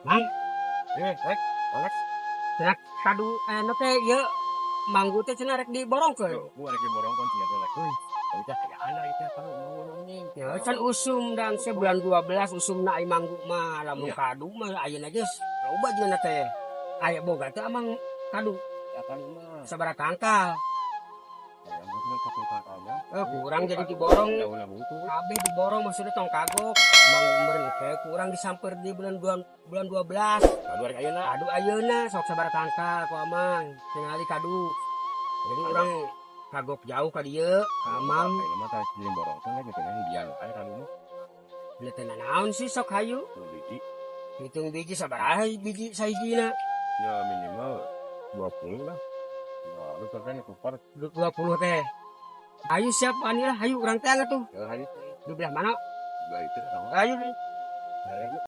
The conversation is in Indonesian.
Mang, Rek, Alex. cenah kadu anu teh ieu manggu teh cenah rek diborongkeun. Tuh, gua lagi borong kunci ya, Alex. Udah kayak ana itu kalau mau nih. Ya can usum dan sebulan 12 usumna ai manggu mah lamun Iya. kadu mah ayeuna geus loba jeung teh. Aya boga teh amang kadu Ya kan mah. sabaraha tangkal. Ya mungkin satu kakaknya. Kurang jadi diborong. Ya ulah butuh. Kabeh diborong maksudnya tong kagok. Mang umurna teh kurang disamper di bulan 12. Kadu rek ayeuna. Kadu ayeuna sok sabaraha tangkal ku amang tingali kadu. Jadi urang kagok jauh ka dieu ka amang. Ayeuna mah tah sieun borong teh gitu kan biar aya kadu mah. Ieu teh naon sih sok hayu? Tuh biji. Hitung biji sabaraha biji sahijina? Ya minimal 20 lah. Ya lu kan kupar. 20 teh. Ayo siap anilah hayu urang teh tuh. Ya hayu. Di belah mana? Baik itu. Ayo. Ya